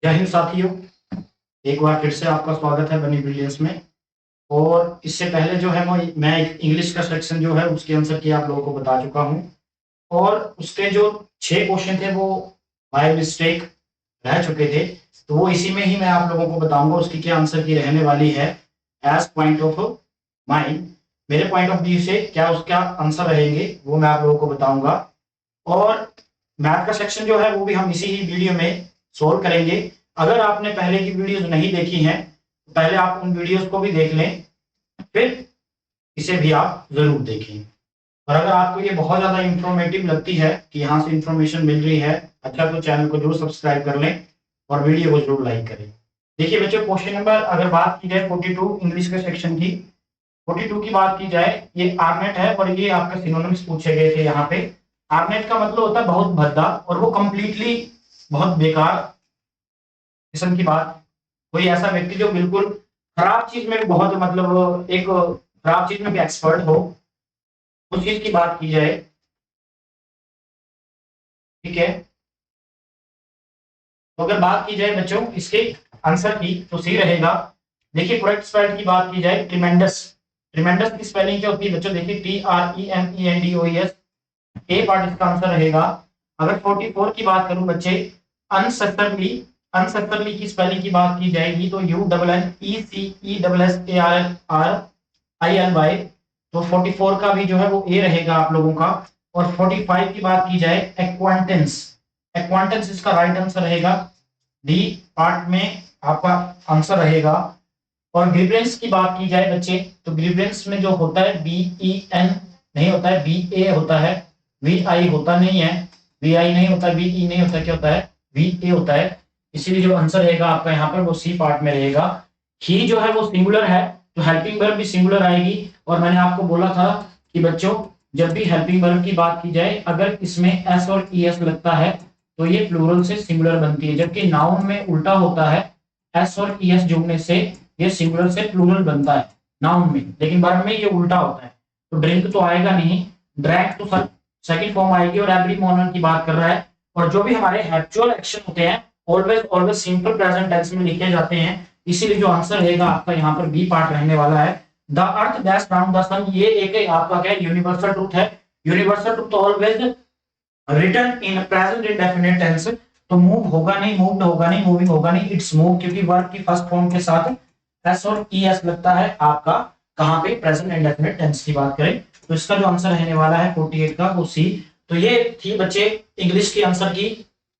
जय हिंद साथियों, एक बार फिर से आपका स्वागत है बनी ब्रिलियंस में। और इससे पहले जो है मैं एक इंग्लिश का सेक्शन जो है उसके आंसर की आप लोगों को बता चुका हूं, और उसके जो 6 क्वेश्चन थे वो बाय मिस्टेक रह चुके थे, तो वो इसी में ही मैं आप लोगों को बताऊंगा उसकी क्या आंसर की रहने वाली है। एज पॉइंट ऑफ माइंड, मेरे पॉइंट ऑफ व्यू से क्या उसका आंसर रहेंगे वो मैं आप लोगों को बताऊंगा। और मैथ का सेक्शन जो है वो भी हम इसी ही वीडियो में सोल्व करेंगे। अगर आपने पहले की वीडियोस नहीं देखी हैं तो पहले आप उन वीडियोस को भी देख लें, फिर इसे भी आप जरूर देखें। और अगर आपको ये बहुत ज्यादा इंफॉर्मेटिव लगती है कि यहाँ से इंफॉर्मेशन मिल रही है अच्छा, तो चैनल को जरूर सब्सक्राइब कर लें और वीडियो को जरूर लाइक करें। देखिए बच्चों, क्वेश्चन नंबर अगर बात की जाए 42 इंग्लिश के सेक्शन की, 42 की बात की जाए, ये आर्नेट है और ये आपका सिनोनिम्स पूछे गए थे। यहाँ पे आर्नेट का मतलब होता है बहुत भद्दा, और वो कंप्लीटली बहुत बेकार किस्म की बात। कोई ऐसा व्यक्ति जो बिल्कुल खराब चीज में भी बहुत मतलब एक खराब चीज में भी एक्सपर्ट हो, उस चीज की बात की जाए, ठीक है। तो अगर बात की जाए बच्चों इसके आंसर की तो सही रहेगा। देखिए करेक्ट स्पेलिंग की बात की जाए, ट्रिमेंडस। ट्रिमेंडस की स्पेलिंग क्या होती है बच्चों? देखिए TREMENDOUS, ए पार्ट इसका आंसर रहेगा। अगर 44 की बात करूं बच्चे, अनसक्सेसफुली, अनसक्सेसफुली की स्पेलिंग की बात की जाएगी तो UNNECESSARRILY, तो 44 का भी जो है वो ए रहेगा आप लोगों का। और 45 की बात की जाए, एक्वांटेंस, एक्वांटेंस इसका राइट आंसर रहेगा। डी पार्ट में आपका आंसर रहेगा। और ग्रीवेंस की बात की जाए बच्चे, तो ग्रीवेंस में जो होता है BEN नहीं होता है, BA होता है, VI होता नहीं है, VI नहीं होता, VE नहीं होता, क्या होता है? VA होता है। इसीलिए जो आंसर रहेगा आपका यहाँ पर वो सी पार्ट में रहेगा। ही जो है वो सिंगुलर है तो हेल्पिंग वर्ब भी सिंगुलर आएगी। और मैंने आपको बोला था कि बच्चों जब भी हेल्पिंग वर्ब की बात की जाए अगर इसमें एस और ES लगता है तो ये प्लूरल से सिंगुलर बनती है, जबकि नाउन में उल्टा होता है, एस और ES जुड़ने से ये सिंगुलर से प्लूरल बनता है नाउन में, लेकिन वर्ब में ये उल्टा होता है। तो ड्रिंक तो आएगा नहीं, ड्रैंक तो सेकंड फॉर्म आएगी। और एवरी मॉर्निंग की बात कर रहा है। और जो भी हमारे हैबिचुअल एक्शन होते हैं always always simple present tense में लिखे जाते हैं, इसीलिए जो आंसर रहेगा आपका यहाँ पर बी पार्ट रहने वाला है। The earth that's round the sun, ये एक आपका क्या यूनिवर्सल ट्रूथ है। Universal truth always written in present indefinite tense. तो मूव होगा नहीं, मूव्ड होगा नहीं, मूविंग होगा नहीं, इट्स मूव, क्योंकि वर्ब की फर्स्ट फॉर्म के साथ एस और ES लगता है आपका कहां पे? प्रेजेंट इंडेफिनिट टेंस की बात करें तो इसका जो आंसर रहने वाला है 48 का वो सी। तो ये थी बच्चे इंग्लिश की आंसर की,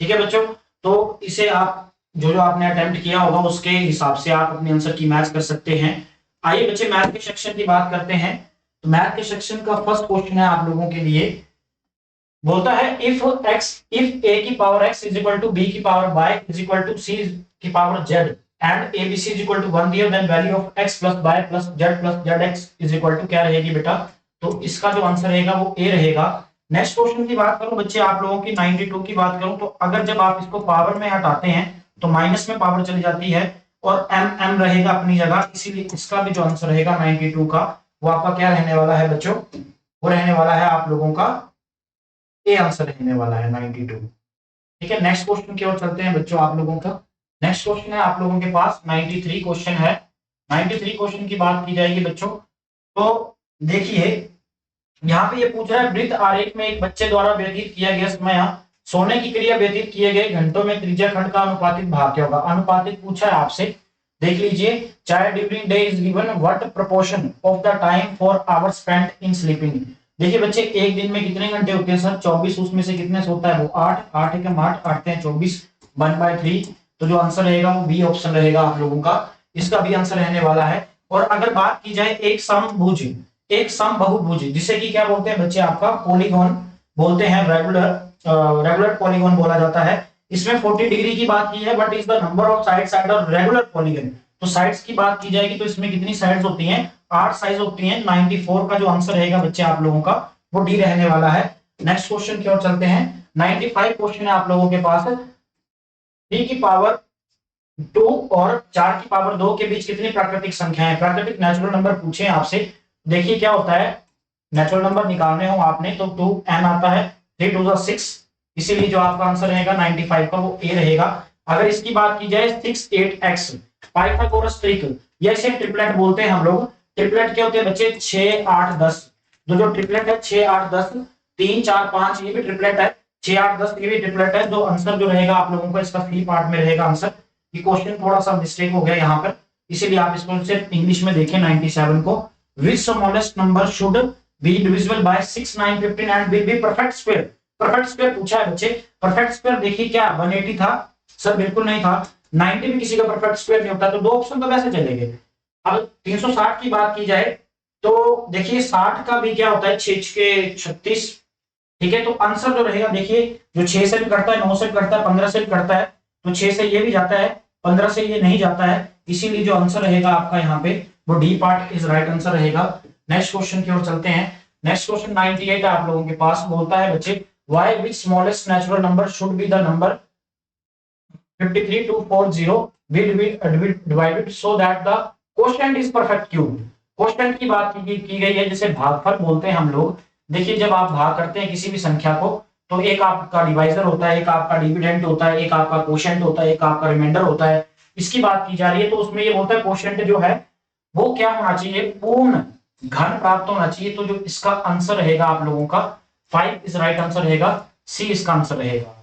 ठीक है बच्चों। तो इसे आप जो जो आपने अटेम्प्ट किया होगा उसके हिसाब से आप अपने आंसर की मैच कर सकते हैं। आइए बच्चे मैथ के सेक्शन की बात करते हैं। तो मैथ के सेक्शन का फर्स्ट क्वेश्चन है आप लोगों के लिए, बोलता है इफ a की power x is equal to b की power y is equal to c की power z and abc is equal to 1 there, then value of x plus y plus zx is equal to क्या रहेगी बेटा? तो इसका जो answer रहेगा वो a रहेगा। नेक्स्ट क्वेश्चन की बात करूं बच्चे आप लोगों की 92 की बात करूं, तो अगर जब आप इसको पावर में हटाते हैं तो माइनस में पावर चली जाती है और m रहेगा अपनी जगह, इसीलिए इसका भी जो आंसर रहेगा 92 का वो आपका क्या रहने वाला है बच्चों? वो रहने वाला है आप लोगों का ए आंसर रहने वाला है 92, ठीक है। नेक्स्ट क्वेश्चन की ओर चलते हैं बच्चों आप लोगों का। नेक्स्ट क्वेश्चन है आप लोगों के पास 93 क्वेश्चन है। 93 क्वेश्चन की बात की जाएगी बच्चों, तो देखिए यहाँ पे ये पूछ रहा है वृत्त आरेख में एक बच्चे द्वारा व्यतीत किया गया समय सोने की क्रिया व्यतीत किए गए घंटों में त्रिज्या खंड का अनुपातिक भाग क्या होगा? अनुपातिक पूछा है आपसे, देख लीजिए। चाहे during day is given what proportion of the time for hour spent in sleeping. देखिए बच्चे एक दिन में कितने घंटे होते हैं सर? 24, उसमें से कितने सोता है वो? 8, 8 एकम 8, 8 हैं 24, 1/3। तो जो आंसर रहेगा वो बी ऑप्शन रहेगा आप लोगों का, इसका भी आंसर रहने वाला है। और अगर बात की जाए एक समभुज, एक समबाहुभुज, जिसे कि क्या बोलते हैं बच्चे? आपका पॉलीगॉन बोलते हैं, रेगुलर पॉलीगॉन बोला जाता है। इसमें 40 डिग्री की बात की है, but is the number of sides at the regular polygon. तो साइड्स की बात की जाएगी तो इसमें कितनी साइड्स होती हैं? 8 साइड होती हैं। 94 का जो आंसर रहेगा बच्चे आप लोगों का वो डी रहने वाला है। नेक्स्ट क्वेश्चन की ओर चलते हैं। 95 क्वेश्चन है आप लोगों के पास। 3 की पावर 2 और 4 की पावर 2 के बीच कितनी प्राकृतिक संख्याएं? प्राकृतिक नेचुरल नंबर पूछे आपसे। देखिए क्या होता है, नेचुरल नंबर निकालने हो आपने तो 2n आता है, 3 2 6, इसीलिए जो आपका आंसर रहेगा 95 का वो ए रहेगा। अगर इसकी बात की जाए 6 8x, पाइथागोरस ट्रिक, या इसे ट्रिपलेट बोलते हैं हम लोग। ट्रिपलेट क्या होते हैं बच्चे, 6 8 10। जो ट्रिपलेट है 6 8 10, 3 4 5, ये भी ट्रिपलेट है। 6 8 10 ये भी ट्रिपलेट है। जो आंसर जो रहेगा आप लोगों का इसका सी पार्ट में रहेगा आंसर। ये क्वेश्चन थोड़ा सा मिस्टेक हो गया यहाँ पर, इसीलिए आप इसको सिर्फ इंग्लिश में देखें 97 को। Which smallest number should be divisible by 6 9 15 and will be perfect square. Perfect square पूछा है बच्चे। परफेक्ट स्क्वायर देखिए क्या 180 था सर, बिल्कुल नहीं था। 90 भी किसी का परफेक्ट स्क्वायर नहीं होता, तो दो ऑप्शन तो वैसे चलेंगे। अब 360 की बात की जाए तो देखिए 60 का भी क्या होता है, 6 के 36। ठीक है, तो आंसर जो रहेगा देखिए, जो 6 से भी करता है, 9 से भी करता है, 15 से भी करता है, तो 6 से ये भी जाता है, 15 से ये नहीं जाता है। इसीलिए जो आंसर रहेगा आपका यहाँ पे वो D part is right answer रहेगा। नेक्स्ट क्वेश्चन की ओर चलते हैं। नेक्स्ट क्वेश्चन 98 आप लोगों के पास, बोलता है बच्चे why which smallest natural number should be the number 53240 will be divided so that the quotient is perfect cube। Quotient की बात की गई है, जिसे भागफल बोलते हैं हम लोग। देखिए जब आप भाग करते हैं किसी भी संख्या को, तो एक आपका डिवाइजर होता है, एक आपका डिविडेंड होता है, एक आपका क्वोशिएंट होता है, एक आपका रिमाइंडर होता है। इसकी बात की जा रही है तो उसमें ये बोलता है क्वोशिएंट जो है वो क्या होना चाहिए, पूर्ण घन प्राप्त होना चाहिए। तो जो इसका आंसर रहेगा आप लोगों का 5 इज राइट आंसर रहेगा, सी इसका आंसर रहेगा।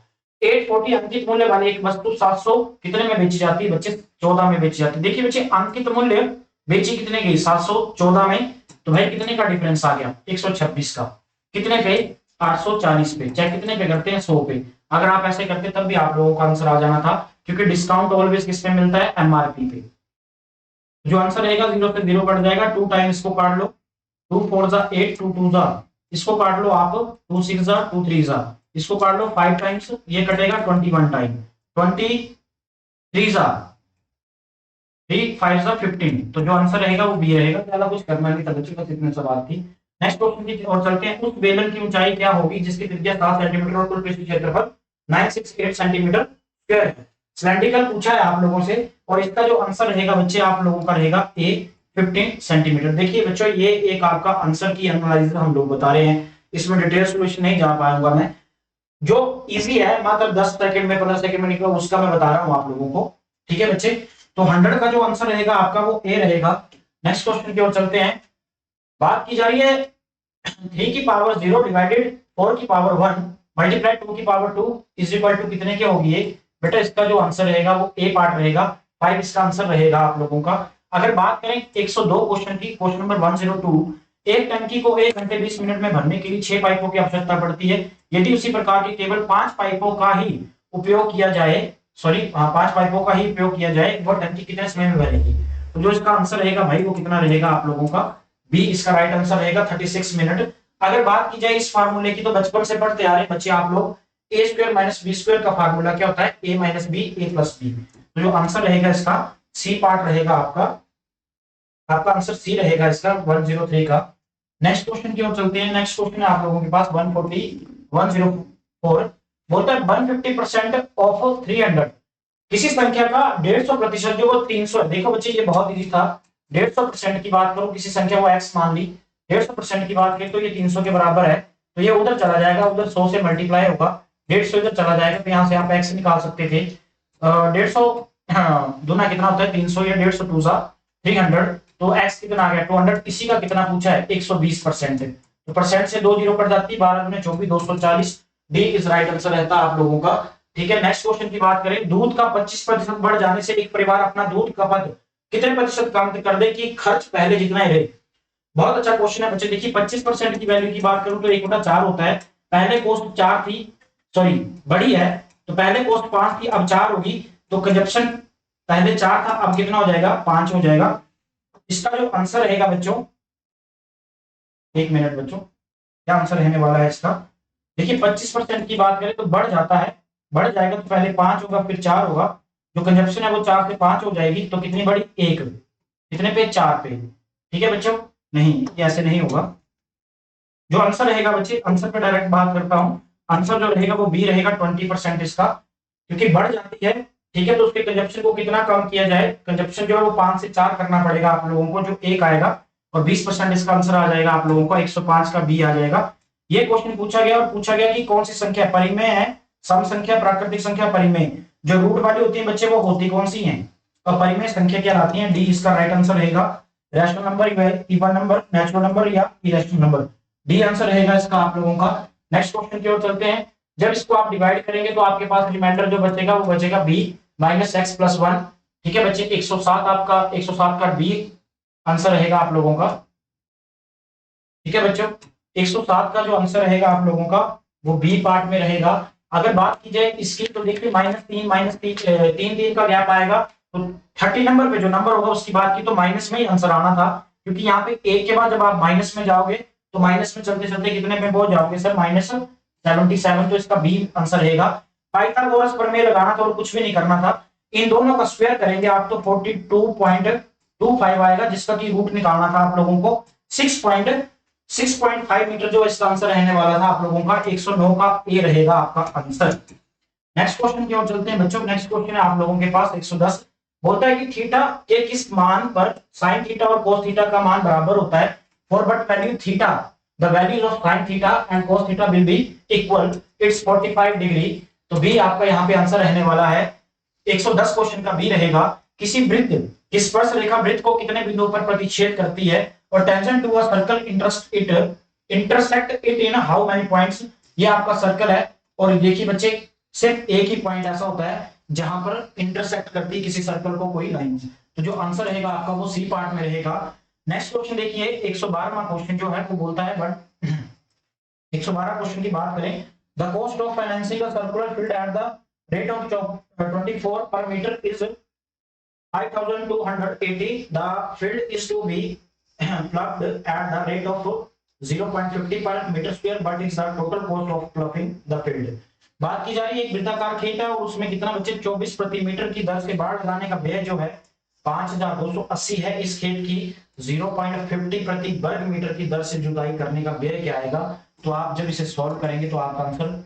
840 अंकित मूल्य वाली एक वस्तु 700 कितने में बेची जाती है बच्चे, 14 में बेची जाती है। देखिए बच्चे अंकित मूल्य बेची कितने गई, 714 में, तो भाई कितने का डिफरेंस आ गया, 126 का। कितने पे, 840 पे। चाहे कितने पे करते हैं, 100 पे। अगर आप ऐसे करते तब भी आप लोगों का आंसर आ जाना था, क्योंकि डिस्काउंट ऑलवेज किस पे मिलता है, एमआरपी पे। जो आंसर रहेगा 0 से 0 कट जाएगा, 2 टाइम इसको काट लो, 2 4 जा 8, 2 2 जा, इसको काट लो आप, 2 6 जा, 2 3 जा, इसको काट लो 5 टाइम्स, ये कटेगा 21 टाइम, 23 जा 3 5 जा 15। तो जो आंसर रहेगा वो बी रहेगा। ज्यादा कुछ करना नहीं था बच्चों, बस इतने सवाल थी। नेक्स्ट क्वेश्चन की ओर चलते हैं। उस बेलन की ऊंचाई क्या होगी जिसकी त्रिज्या 7 सेंटीमीटर और कुल पृष्ठ क्षेत्रफल 968 सेंटीमीटर स्क्वायर है। सिलेंड्रिकल पूछा है आप लोगों से, और इसका जो आंसर रहेगा बच्चे आप लोगों का रहेगा ए 15 सेंटीमीटर। देखिए बच्चों ये एक आपका आंसर की एनालिसिस हम लोग बता रहे हैं, इसमें डिटेल सॉल्यूशन नहीं जा पाऊंगा मैं। जो इजी है मात्र 10 सेकंड में 15 सेकंड में निकला उसका मैं बता रहा हूं आप लोगों को। ठीक है बच्चे, तो 100 का जो आंसर रहेगा आपका वो ए रहेगा। नेक्स्ट क्वेश्चन की ओर चलते हैं। बात की जा रही है 3 की पावर 0 डिवाइडेड 4 की पावर 1 मल्टीप्लाई 2 की पावर 2 इज इक्वल टू कितने के होगी ये। बेटा इसका जो आंसर रहेगा वो ए पार्ट रहेगा, 5 इसका आंसर रहेगा आप लोगों का। अगर बात करें 102 क्वेश्चन की, क्वेश्चन नंबर 102, एक टंकी को 1 घंटे 20 मिनट में भरने के लिए 6 पाइपों की आवश्यकता पड़ती है। यदि उसी प्रकार की केवल 5 पाइपों का ही उपयोग किया जाए, 5 पाइपों का ही उपयोग किया जाए, वह टंकी कितने समय में भरेगी। तो जो इसका आंसर रहेगा भाई वो कितना रहेगा आप लोगों का, बी इसका राइट आंसर रहेगा 36 मिनट। अगर बात की जाए इस फार्मूले की, तो बचपन से पढ़ते आ रहे बच्चे आप लोग, ए स्क्वायर माइनस बी स्क्वायर का फार्मूला क्या होता है, ए माइनस बी ए प्लस बी। तो जो आंसर रहेगा इसका सी पार्ट रहेगा आपका आंसर सी रहेगा इसका 103 का। नेक्स्ट क्वेश्चन की ओर चलते हैं। नेक्स्ट क्वेश्चन है आप लोगों के पास 104, बोलता है 150% ऑफ 300। किसी संख्या का 150% जो वो 300 है। देखो बच्चे ये बहुत इजी था, 150% की बात करो, किसी संख्या को x मान ली, 150% की बात करें तो ये 300 के बराबर है, तो ये उधर चला जाएगा, उधर 100 से मल्टीप्लाई होगा, 150 इधर चला जाएगा, तो यहाँ से आप x निकाल सकते थे। 150 दुना कितना होता है 300, या 150 2 300, तो x कितना आ गया 200। इसी का कितना पूछा है 120%। तो परसेंट से 2 जीरो कट जाती है, 12 दूनी 24, 240। डी इज राइट आंसर रहता है आप लोगों का। ठीक है, नेक्स्ट क्वेश्चन की बात करें। दूध का 25% बढ़ जाने से एक परिवार अपना दूध खपत कितने प्रतिशत कम कर दे कि खर्च पहले जितना ही रहे। बहुत अच्छा क्वेश्चन है बच्चे। देखिए 25% की वैल्यू की बात करूं तो 1/4 होता है। पहले कॉस्ट 4 थी, सॉरी बड़ी है, तो पहले कॉस्ट 5 थी, अब 4 होगी, तो कंजप्शन पहले 4 था, अब कितना हो जाएगा 5 हो जाएगा। इसका जो आंसर रहेगा बच्चों, 1 मिनट बच्चों, क्या आंसर रहने वाला है इसका। देखिए 25% की बात करें तो बढ़ जाता है, बढ़ जाएगा तो पहले 5 होगा फिर 4 होगा, जो कंजप्शन है वो 4 से 5 हो जाएगी, तो कितनी बड़ी 1, कितने पे 4 पे। ठीक है बच्चों, नहीं ये ऐसे नहीं होगा। जो आंसर रहेगा बच्चे, आंसर पे डायरेक्ट बात करता हूं, आंसर जो रहेगा वो बी रहेगा 20% इसका, क्योंकि बढ़ जाती है। ठीक है, तो उसके कंजप्शन को कितना कम किया जाए, कंजप्शन जो है वो 5 से 4 करना पड़ेगा आप लोगों को, जो 1 आएगा, और 20% इसका आंसर आ जाएगा आप लोगों को, 105 का बी आ जाएगा। ये क्वेश्चन पूछा गया, और पूछा गया कि कौन सी संख्या परिमेय है सम संख्या, प्राकृतिक संख्या, परिमेय। जो रूट वाली होती है बच्चे वो होती कौन सी है, और परिमेय संख्या क्या आती है, डी इसका राइट आंसर रहेगा। Rational number, even number, natural number या इरेशनल नंबर, डी आंसर रहेगा इसका आप लोगों का। नेक्स्ट क्वेश्चन की ओर चलते हैं। जब इसको आप डिवाइड करेंगे तो आपके पास रिमाइंडर जो बचेगा वो बचेगा B minus X plus one. ठीक है बच्चे, 107 आपका 107 का बी आंसर रहेगा आप लोगों का। ठीक है बच्चों, 107 का जो आंसर रहेगा आप लोगों का वो बी पार्ट में रहेगा। अगर बात की जाए इसकी तो देखिए तीन तीन का गैप आएगा, तो 30 नंबर पे जो नंबर होगा उसकी बात की तो माइनस में ही आंसर आना था, क्योंकि यहाँ पे एक के बाद जब आप माइनस में जाओगे तो माइनस में चलते चलते कितने में पहुंच जाओगे सर, -77। तो इसका बी आंसर रहेगा। पाइथागोरस प्रमेय लगाना था और कुछ भी नहीं करना था, इन दोनों का स्क्वायर करेंगे आप तो 42.25 आएगा, जिसका की रूट निकालना था आप लोगों को 6.5 मीटर, जो इसका आंसर रहने वाला था आप लोगों का 109 का ए रहेगा आपका आंसर। नेक्स्ट क्वेश्चन की ओर चलते हैं बच्चों। नेक्स्ट क्वेश्चन है आप लोगों के पास 110, बोलता है कि थीटा के किस मान पर साइन थीटा और कोस थीटा का मान बराबर होता है, for but value theta the values of sine theta and cos theta will be equal, it's 45 degree. तो बी आपका यहाँ पे आंसर रहने वाला है। 110 क्वेश्चन का बी रहेगा, किसी वृत्त की स्पर्श रेखा वृत्त को कितने बिंदुओं पर प्रतिच्छेद करती है, और tangent to a circle intersect it in how many points. ये आपका सर्कल है और देखिए बच्चे सिर्फ एक ही पॉइंट ऐसा होता है जहां पर इंटरसेक्ट करती है किसी सर्कल को कोई लाइन। तो जो आंसर रहेगा आपका वो सी पार्ट में रहेगा। नेक्स्ट क्वेश्चन देखिए 112वां क्वेश्चन जो है वो बोलता है, बट 112 क्वेश्चन की बात करें, the cost of financing a circular field at the rate of 24 पर metre is 5280, the field is to be plugged at the rate of 0.50 per meter square, but is the total cost of plugging the field। बात की जा रही है एक वृत्ताकार खेत है और उसमें कितना बच्चे 24 प्रति मीटर की दर से बाढ़ लगाने का व्यय जो है 5280 है। इस खेत की 0.50 प्रति वर्ग मीटर की दर से जुताई करने का व्यय क्या आएगा। तो आप जब इसे सॉल्व करेंगे तो आपका आंसर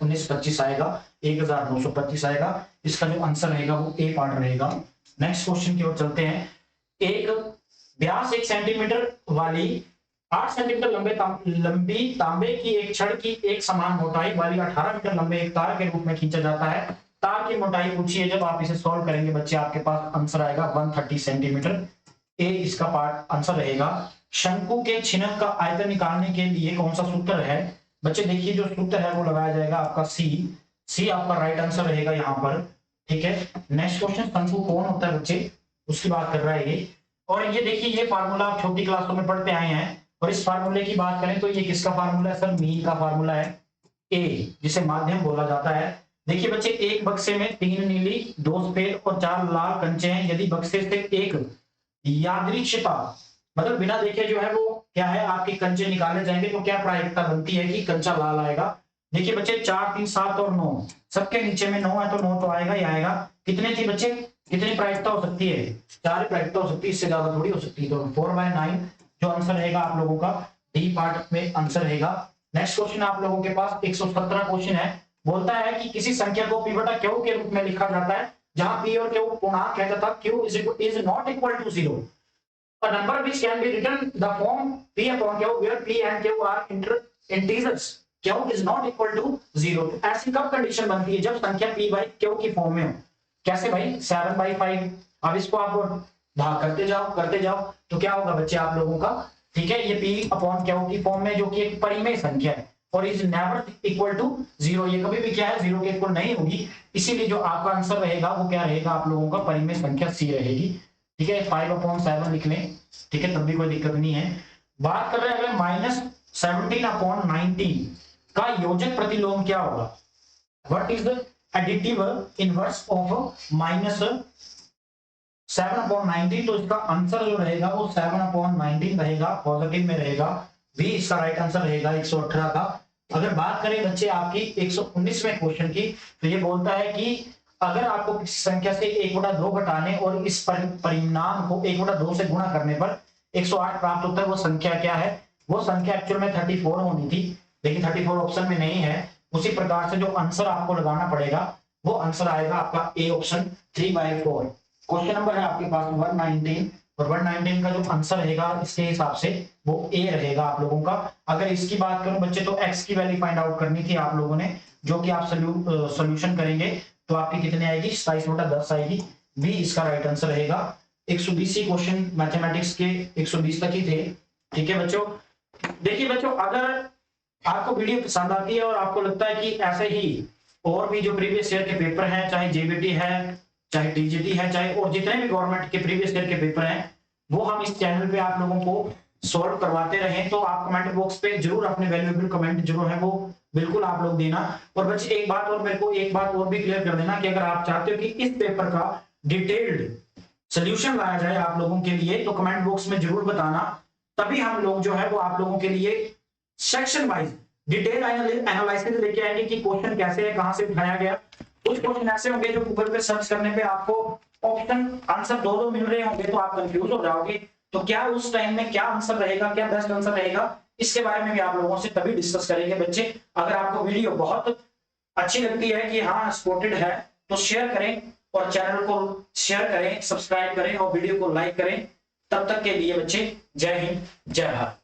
1925 आएगा, 1925 आएगा। इसका जो आंसर रहेगा वो ए पार्ट रहेगा। नेक्स्ट क्वेश्चन की ओर चलते हैं। एक व्यास 1 सेंटीमीटर वाली 8 सेंटीमीटर लंबी तांबे की एक छड़ की एक समान मोटाई वाली 18 मीटर लंबे एक तार के रूप में खींचा जाता है। तार की मोटाई पूछी है, जब आप इसे सॉल्व करेंगे बच्चे आपके पास आंसर आएगा 130 सेंटीमीटर। ए इसका पार्ट आंसर रहेगा। शंकु के छिनक का आयतन निकालने के लिए कौन सा सूत्र है। बच्चे देखिए जो सूत्र है वो लगाया जाएगा आपका सी आपका राइट आंसर रहेगा यहाँ पर। ठीक है, नेक्स्ट क्वेश्चन, शंकु कौन होता है बच्चे उसकी बात कर रहा है ये। और ये देखिए ये फार्मूला आप छोटी क्लासों में पढ़ते आए हैं, और इस फार्मूले की बात करें तो ये किसका फार्मूला है सर, मीन का फार्मूला है, ए जिसे माध्यम बोला जाता है। देखिए बच्चे एक बक्से में 3 नीली 2 सफेद और 4 लाल कंचे हैं। यदि बक्से से एक यादृच्छिकता मतलब बिना देखे जो है वो क्या है आपके कंचे निकाले जाएंगे, तो क्या प्रायिकता बनती है कि कंचा लाल आएगा। देखिए बच्चे 4 3 7 और 9, सबके नीचे में 9 है तो 9 तो आएगा ही आएगा। कितने थी बच्चे, कितनी प्रायिकता हो सकती है, 4 प्रायिकता हो सकती है, इससे ज्यादा थोड़ी हो सकती है। तो 4/9 जो आंसर रहेगा आप लोगों का डी पार्ट में आंसर रहेगा। नेक्स्ट क्वेश्चन आप लोगों के पास 117 क्वेश्चन है, बोलता है कि किसी संख्या को p बटा q के रूप में लिखा जाता है जहां p और q पूर्णांक है तथा q is not equal to 0। A number which can be written the form p upon q where p and q are integers, q is not equal to 0। ऐसी कब कंडीशन बनती है, जब संख्या p by q की form में हो। कैसे भाई, 7/5। अब इसको आप भाग करते जाओ तो क्या होगा बच्चे आप लोगों का, ठीक है, ये p अपॉन q की फॉर्म में जो कि एक परिमेय संख्या है और इज नेवर इक्वल टू 0, ये कभी भी क्या है 0 के इक्वल नहीं होगी। इसीलिए जो आपका आंसर रहेगा वो क्या रहेगा आप लोगों का, परिमेय संख्या c रहेगी। ठीक है, 5/7 लिख लें, ठीक है, तब भी कोई दिक्कत नहीं है। बात कर रहे हैं अगर -17/19 का योजक प्रतिलोम क्या होगा, what is the additive inverse of -7/19। तो इसका आंसर जो रहेगा वो 7/19 रहेगा, पॉजिटिव में रहेगा, बी इसका राइट आंसर रहेगा 118 का। अगर बात करें बच्चे आपकी 119वें क्वेश्चन की, तो ये बोलता है कि अगर आपको किसी संख्या से 1/2 घटाने और इस परिणाम को 1/2 से गुणा करने पर 108 प्राप्त होता है, वो संख्या क्या है। वो संख्या एक्चुअल में 34 होनी थी, लेकिन 34 ऑप्शन में नहीं है। उसी प्रकार से जो आंसर आपको लगाना पड़ेगा वो आंसर आएगा आपका ए ऑप्शन 3/4। क्वेश्चन नंबर है आपके पास 119 और 119 का जो आंसर रहेगा इसके हिसाब से वो ए रहेगा आप लोगों का। अगर इसकी बात करूं बच्चे तो x की वैल्यू फाइंड आउट करनी थी आप लोगों ने, जो कि आप सॉल्यूशन करेंगे तो आपकी कितने आएगी 27/10 आएगी। बी इसका राइट आंसर रहेगा। 120 क्वेश्चन मैथमेटिक्स के 120 तक ही थे। ठीक है बच्चों, देखिए बच्चों अगर आपको वीडियो पसंद आती है और आपको लगता है कि ऐसे ही और भी जो प्रीवियस ईयर के पेपर हैं, चाहे जेबीटी है, चाहे टीजीटी है, चाहे और जितने भी गवर्नमेंट के प्रीवियस ईयर के पेपर हैं, वो हम इस चैनल पे आप लोगों को सॉल्व करवाते रहें, तो आप कमेंट बॉक्स पे जरूर अपने वैल्यूएबल कमेंट जरूर है वो बिल्कुल आप लोग देना। और बच्चे एक बात और मेरे को एक बात और भी क्लियर कर देना कि अगर आप चाहते हो कि इस पेपर का डिटेल्ड सोल्यूशन लाया जाए आप लोगों के लिए, तो कमेंट बॉक्स में जरूर बताना, तभी हम लोग जो है वो आप लोगों के लिए सेक्शन वाइज डिटेल एनालिसिस लेके आएंगे कि क्वेश्चन कैसे है, कहां से उठाया गया। कुछ क्वेश्चन ऐसे होंगे जो गूगल पे सर्च करने पे आपको ऑप्शन आंसर दो मिल रहे होंगे, तो आप कंफ्यूज हो जाओगे, तो क्या उस टाइम में क्या आंसर रहेगा, क्या बेस्ट आंसर रहेगा, इसके बारे में भी आप लोगों से तभी डिस्कस करेंगे बच्चे। अगर आपको वीडियो बहुत अच्छी लगती है कि हाँ सपोर्टेड है, तो शेयर करें और चैनल को शेयर करें, सब्सक्राइब करें और वीडियो को लाइक करें। तब तक के लिए बच्चे जय हिंद जय भारत।